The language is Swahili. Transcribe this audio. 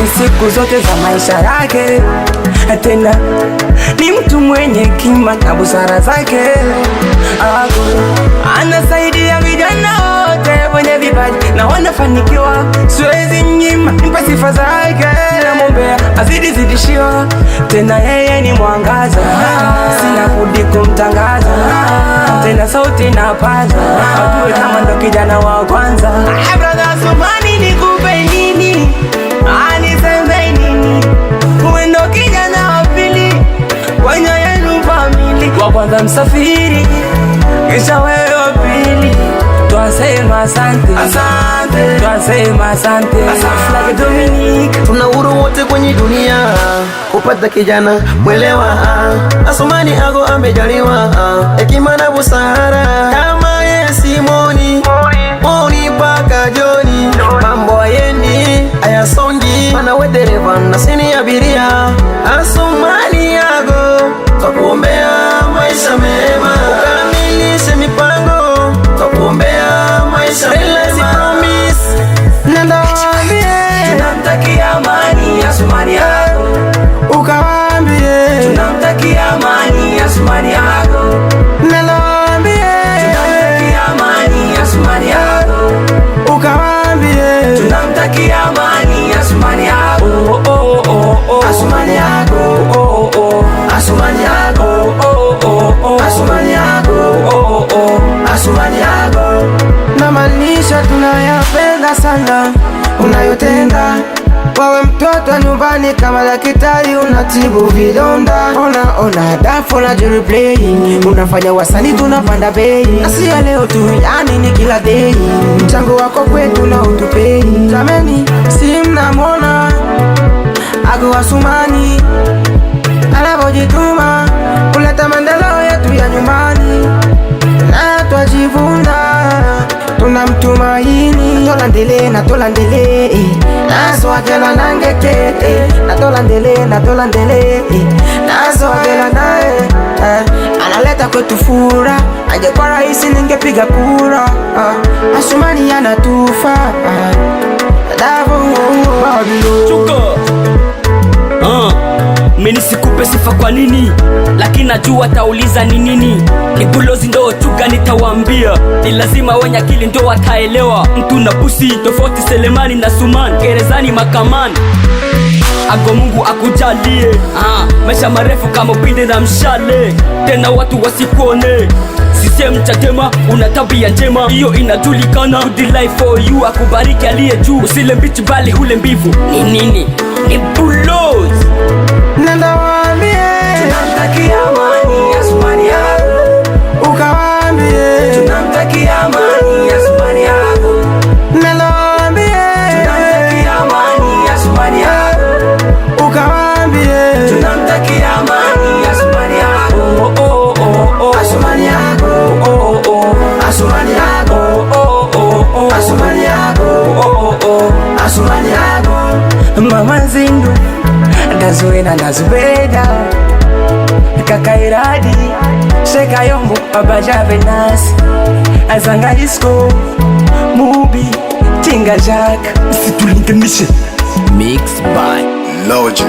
Asumani siku zote za maisha yake, tena ni mtu mwenye hekima na busara zake. Anasaidia vijana wote wenye vipaji na wanafanikiwa, siwezi nyima nipa sifa zake. Namwombea azidi zidishiwa, tena yeye ni mwangaza, sina budi kumtangaza, tena sauti napaza, ajue kama ndo kijana wa kwanza. Brother Asumani nikupe nini, aniseme nini, uwe ndo kijana wa pili kwenye yenu famili. Wa kwanza msafiri, kisha wewe wa pili. Twasema asante, asante, twasema asante, like Dominic. Tuna uhuru wote kwenye dunia kupata kijana mwelewa. Asumani ako amejaliwa hekima na busara, kama Simoni paka Joni. Mambo hayendi hayasongi, mana we dereva na sini abiria. Asumani yako twakuombea maisha mema, ukamilishe mipango, twakuombea maisha mema. Nenda waambie tunamtakia amani Asumani yako, ukawaambie tunamtakia amani Asumani yako. Nenda waambie tunamtakia amani Asumani yako, ukawaambie tunamtakia amani Asumani yako. Asumani yako, Asumani yako, Asumani yako, Asumani yako. Na maanisha tunayapenda sana unayotenda. Wewe mtoto nyumbani kama daktari, unatibu vidonda. Ona dafu na replay, unafanya wasanii tunapanda bei. Na si leo tu, yani ni kila day. Mchango wako kwetu na utupei. Jameni, si mnamwona Ako Asumani anapojituma kuleta maendeleo yetu ya nyumbani, na twajivuna tunamtumaini. Tolandele na tolandele, naswagela nangekete. Na tolandele na tolandele, naswagela nae. Analeta kwetu fura, angekuwa rahisi ningepiga kura. Asumani anatufa Mimi sikupe sifa kwa nini, lakini najua tauliza ni nini. Ni bulozi ndo chuga nitawaambia, ni lazima wenye akili ndo wataelewa. Mtu na busi tofauti, Selemani na Suman, gerezani makamani. Ako Mungu akujalie maisha marefu kama upinde na mshale, tena watu wasikuone. Sisem Chadema una tabia njema, hiyo inajulikana. Good life for you, akubariki aliye juu. Usile mbichi bali ule mbivu. Ni nini? Ni bulozi. Nenda waambie tunamtakia amani Asumani yako, ukawaambie tunamtakia amani Asumani yako. Nenda waambie tunamtakia amani Asumani yako, ukawaambie tunamtakia amani Asumani yako. Asumani yako, Asumani yako, Asumani yako, Asumani yako. Mama Zindu Dazuena Dazubeda, Kaka Iradi, Sheka Yombo, Baba Javenas, Azanga Disco, Mubi, Tinga Jack. Mixed by Logic.